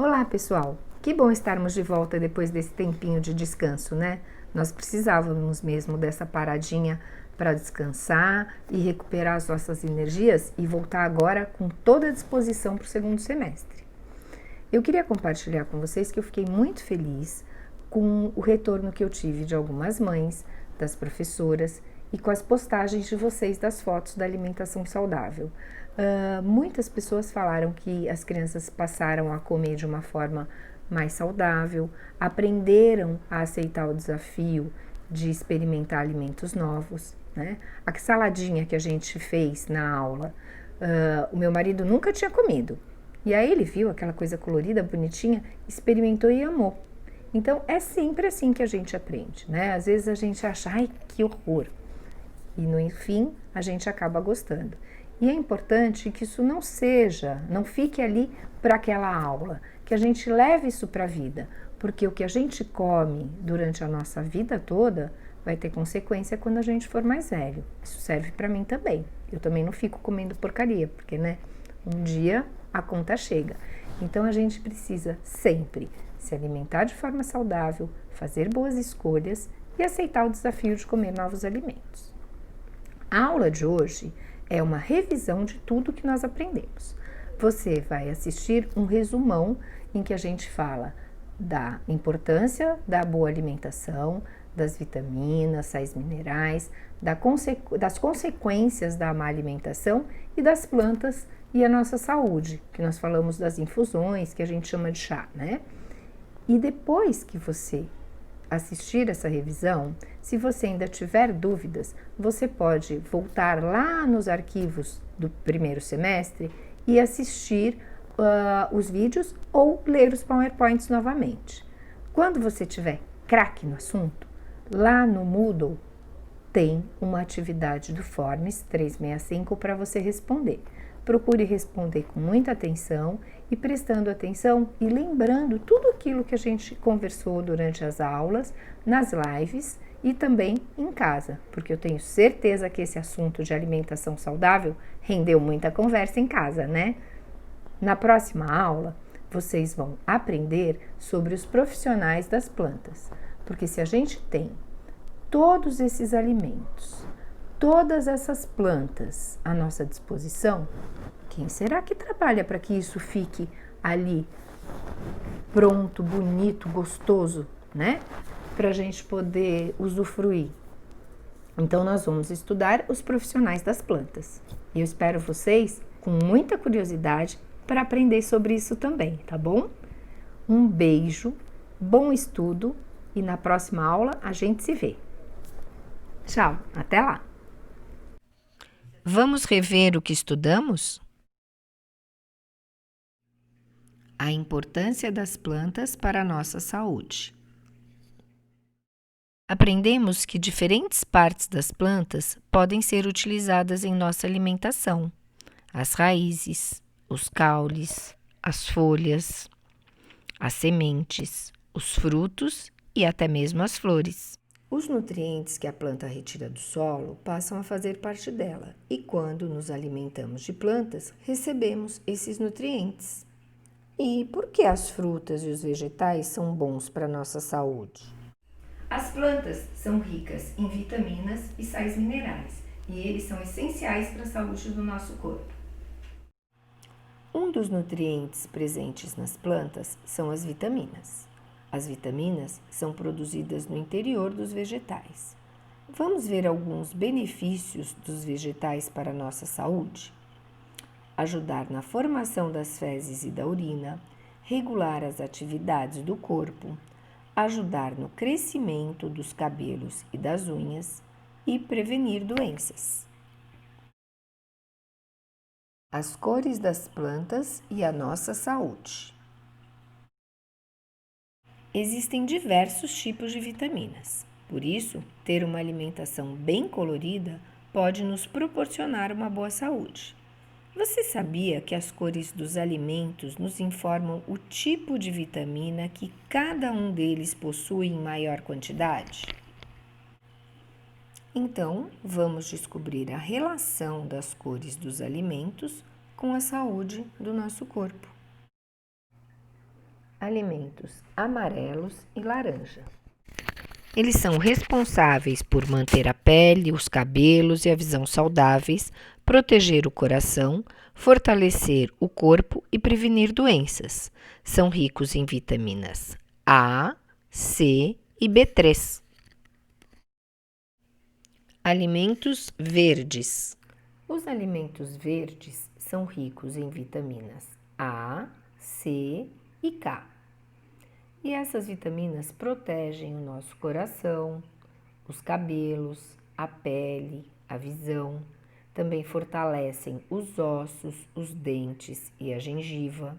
Olá, pessoal! Que bom estarmos de volta depois desse tempinho de descanso, né? Nós precisávamos mesmo dessa paradinha para descansar e recuperar as nossas energias e voltar agora com toda a disposição para o segundo semestre. Eu queria compartilhar com vocês que eu fiquei muito feliz com o retorno que eu tive de algumas mães, das professoras e com as postagens de vocês das fotos da alimentação saudável. Muitas pessoas falaram que as crianças passaram a comer de uma forma mais saudável, aprenderam a aceitar o desafio de experimentar alimentos novos, né? A saladinha que a gente fez na aula, o meu marido nunca tinha comido. E aí ele viu aquela coisa colorida, bonitinha, experimentou e amou. Então é sempre assim que a gente aprende, né? Às vezes a gente acha, ai, que horror. E no fim a gente acaba gostando. E é importante que isso não fique ali para aquela aula, que a gente leve isso para a vida, porque o que a gente come durante a nossa vida toda vai ter consequência quando a gente for mais velho. Isso serve para mim também. Eu também não fico comendo porcaria, porque, né, um dia a conta chega. Então a gente precisa sempre se alimentar de forma saudável, fazer boas escolhas e aceitar o desafio de comer novos alimentos. A aula de hoje é uma revisão de tudo que nós aprendemos. Você vai assistir um resumão em que a gente fala da importância da boa alimentação, das vitaminas, sais minerais, das consequências da má alimentação e das plantas e a nossa saúde, que nós falamos das infusões, que a gente chama de chá, né? E depois que você assistir essa revisão, se você ainda tiver dúvidas, você pode voltar lá nos arquivos do primeiro semestre e assistir os vídeos ou ler os PowerPoints novamente. Quando você tiver craque no assunto, lá no Moodle tem uma atividade do Forms 365 para você responder. Procure responder com muita atenção e prestando atenção e lembrando tudo aquilo que a gente conversou durante as aulas, nas lives e também em casa, porque eu tenho certeza que esse assunto de alimentação saudável rendeu muita conversa em casa, né? Na próxima aula, vocês vão aprender sobre os profissionais das plantas, porque se a gente tem todos esses alimentos, todas essas plantas à nossa disposição, quem será que trabalha para que isso fique ali pronto, bonito, gostoso, né? Para a gente poder usufruir. Então, nós vamos estudar os profissionais das plantas. E eu espero vocês com muita curiosidade para aprender sobre isso também, tá bom? Um beijo, bom estudo e na próxima aula a gente se vê. Tchau, até lá! Vamos rever o que estudamos? A importância das plantas para a nossa saúde. Aprendemos que diferentes partes das plantas podem ser utilizadas em nossa alimentação: as raízes, os caules, as folhas, as sementes, os frutos e até mesmo as flores. Os nutrientes que a planta retira do solo passam a fazer parte dela, e quando nos alimentamos de plantas, recebemos esses nutrientes. E por que as frutas e os vegetais são bons para a nossa saúde? As plantas são ricas em vitaminas e sais minerais, e eles são essenciais para a saúde do nosso corpo. Um dos nutrientes presentes nas plantas são as vitaminas. As vitaminas são produzidas no interior dos vegetais. Vamos ver alguns benefícios dos vegetais para a nossa saúde? Ajudar na formação das fezes e da urina, regular as atividades do corpo, ajudar no crescimento dos cabelos e das unhas e prevenir doenças. As cores das plantas e a nossa saúde. Existem diversos tipos de vitaminas, por isso, ter uma alimentação bem colorida pode nos proporcionar uma boa saúde. Você sabia que as cores dos alimentos nos informam o tipo de vitamina que cada um deles possui em maior quantidade? Então, vamos descobrir a relação das cores dos alimentos com a saúde do nosso corpo. alimentos amarelos e laranja. Eles são responsáveis por manter a pele, os cabelos e a visão saudáveis, proteger o coração, fortalecer o corpo e prevenir doenças. São ricos em vitaminas A, C e B3. Alimentos verdes. Os alimentos verdes são ricos em vitaminas A, C e K. E essas vitaminas protegem o nosso coração, os cabelos, a pele, a visão. Também fortalecem os ossos, os dentes e a gengiva.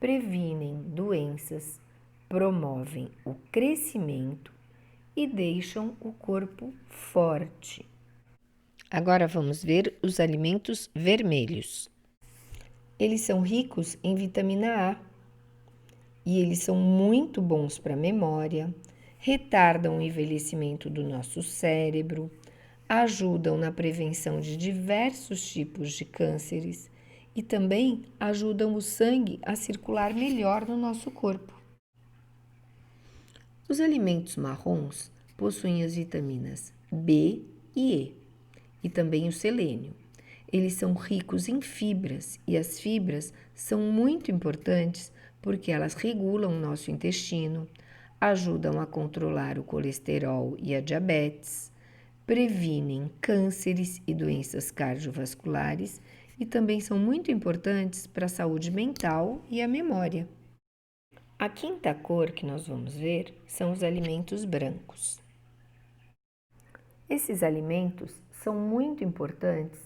Previnem doenças, promovem o crescimento e deixam o corpo forte. Agora vamos ver os alimentos vermelhos. Eles são ricos em vitamina A. E eles são muito bons para a memória, retardam o envelhecimento do nosso cérebro, ajudam na prevenção de diversos tipos de cânceres e também ajudam o sangue a circular melhor no nosso corpo. Os alimentos marrons possuem as vitaminas B e E também o selênio. Eles são ricos em fibras e as fibras são muito importantes porque elas regulam o nosso intestino, ajudam a controlar o colesterol e a diabetes, previnem cânceres e doenças cardiovasculares e também são muito importantes para a saúde mental e a memória. A quinta cor que nós vamos ver são os alimentos brancos. Esses alimentos são muito importantes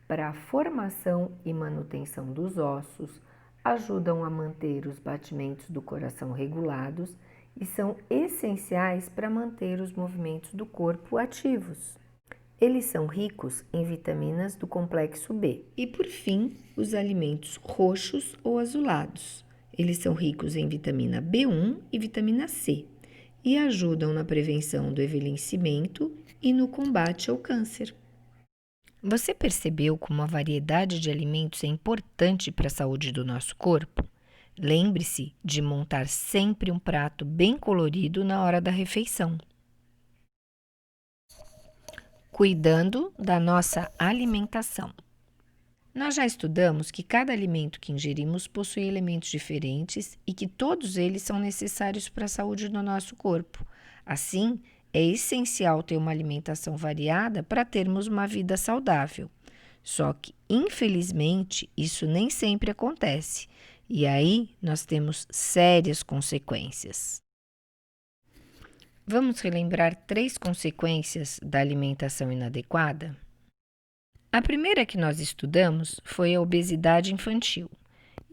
para a formação e manutenção dos ossos, ajudam a manter os batimentos do coração regulados e são essenciais para manter os movimentos do corpo ativos. Eles são ricos em vitaminas do complexo B. E, por fim, os alimentos roxos ou azulados. Eles são ricos em vitamina B1 e vitamina C e ajudam na prevenção do envelhecimento e no combate ao câncer. Você percebeu como a variedade de alimentos é importante para a saúde do nosso corpo? Lembre-se de montar sempre um prato bem colorido na hora da refeição. Cuidando da nossa alimentação. Nós já estudamos que cada alimento que ingerimos possui elementos diferentes e que todos eles são necessários para a saúde do nosso corpo. Assim, é essencial ter uma alimentação variada para termos uma vida saudável. Só que, infelizmente, isso nem sempre acontece. E aí, nós temos sérias consequências. Vamos relembrar 3 consequências da alimentação inadequada? A primeira que nós estudamos foi a obesidade infantil.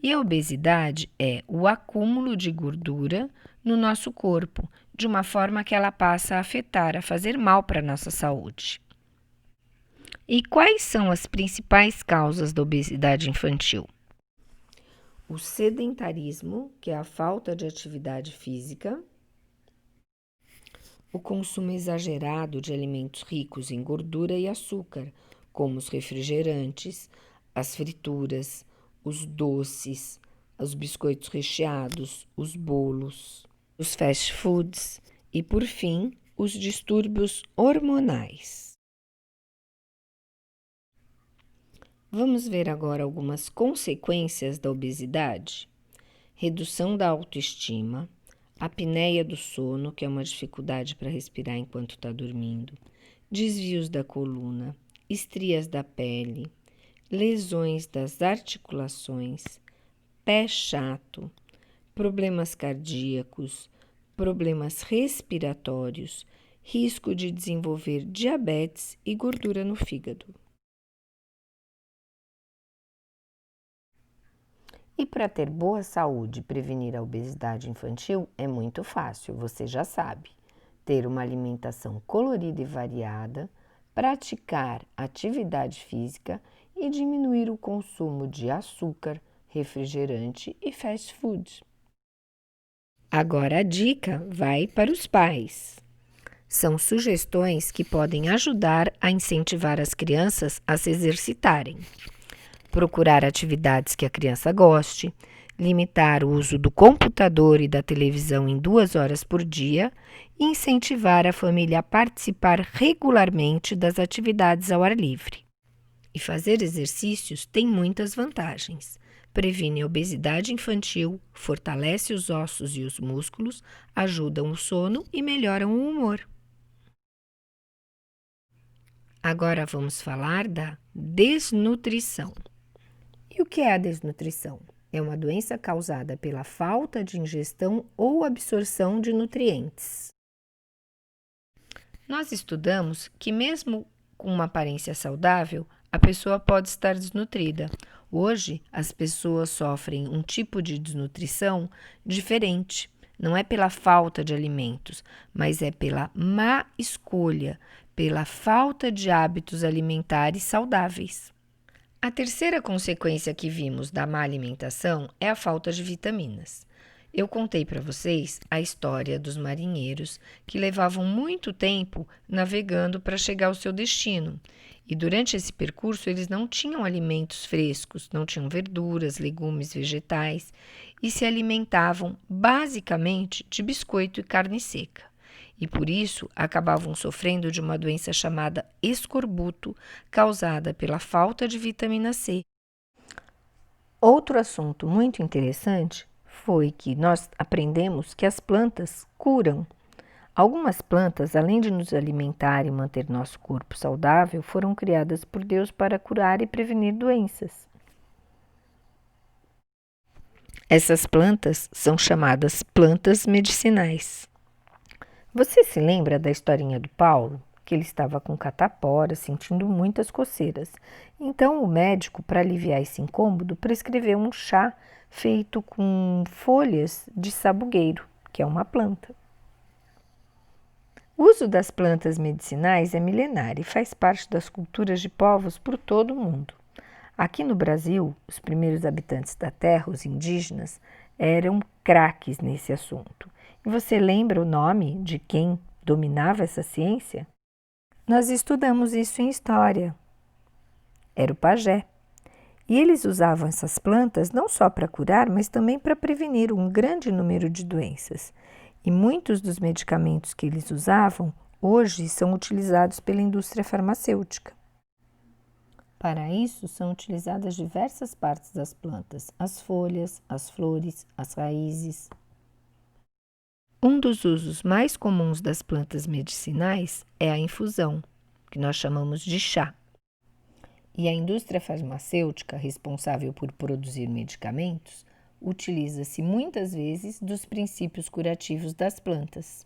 E a obesidade é o acúmulo de gordura no nosso corpo, de uma forma que ela passa a afetar, a fazer mal para a nossa saúde. E quais são as principais causas da obesidade infantil? O sedentarismo, que é a falta de atividade física, o consumo exagerado de alimentos ricos em gordura e açúcar, como os refrigerantes, as frituras, os doces, os biscoitos recheados, os bolos, os fast foods e, por fim, os distúrbios hormonais. Vamos ver agora algumas consequências da obesidade. Redução da autoestima, apneia do sono, que é uma dificuldade para respirar enquanto está dormindo, desvios da coluna, estrias da pele, lesões das articulações, pé chato, problemas cardíacos, problemas respiratórios, risco de desenvolver diabetes e gordura no fígado. E para ter boa saúde e prevenir a obesidade infantil é muito fácil, você já sabe. Ter uma alimentação colorida e variada, praticar atividade física e diminuir o consumo de açúcar, refrigerante e fast food. Agora a dica vai para os pais. São sugestões que podem ajudar a incentivar as crianças a se exercitarem. Procurar atividades que a criança goste, limitar o uso do computador e da televisão em 2 horas por dia e incentivar a família a participar regularmente das atividades ao ar livre. E fazer exercícios tem muitas vantagens. Previne a obesidade infantil, fortalece os ossos e os músculos, ajudam o sono e melhoram o humor. Agora vamos falar da desnutrição. E o que é a desnutrição? É uma doença causada pela falta de ingestão ou absorção de nutrientes. Nós estudamos que mesmo com uma aparência saudável, a pessoa pode estar desnutrida. Hoje, as pessoas sofrem um tipo de desnutrição diferente. Não é pela falta de alimentos, mas é pela má escolha, pela falta de hábitos alimentares saudáveis. A terceira consequência que vimos da má alimentação é a falta de vitaminas. Eu contei para vocês a história dos marinheiros que levavam muito tempo navegando para chegar ao seu destino. E durante esse percurso eles não tinham alimentos frescos, não tinham verduras, legumes, vegetais e se alimentavam basicamente de biscoito e carne seca. E por isso acabavam sofrendo de uma doença chamada escorbuto, causada pela falta de vitamina C. Outro assunto muito interessante foi que nós aprendemos que as plantas curam. Algumas plantas, além de nos alimentar e manter nosso corpo saudável, foram criadas por Deus para curar e prevenir doenças. Essas plantas são chamadas plantas medicinais. Você se lembra da historinha do Paulo? Que ele estava com catapora, sentindo muitas coceiras. Então o médico, para aliviar esse incômodo, prescreveu um chá feito com folhas de sabugueiro, que é uma planta. O uso das plantas medicinais é milenar e faz parte das culturas de povos por todo o mundo. Aqui no Brasil, os primeiros habitantes da terra, os indígenas, eram craques nesse assunto. E você lembra o nome de quem dominava essa ciência? Nós estudamos isso em história. Era o pajé. E eles usavam essas plantas não só para curar, mas também para prevenir um grande número de doenças. E muitos dos medicamentos que eles usavam hoje são utilizados pela indústria farmacêutica. Para isso, são utilizadas diversas partes das plantas: as folhas, as flores, as raízes. Um dos usos mais comuns das plantas medicinais é a infusão, que nós chamamos de chá. E a indústria farmacêutica, responsável por produzir medicamentos, utiliza-se muitas vezes dos princípios curativos das plantas.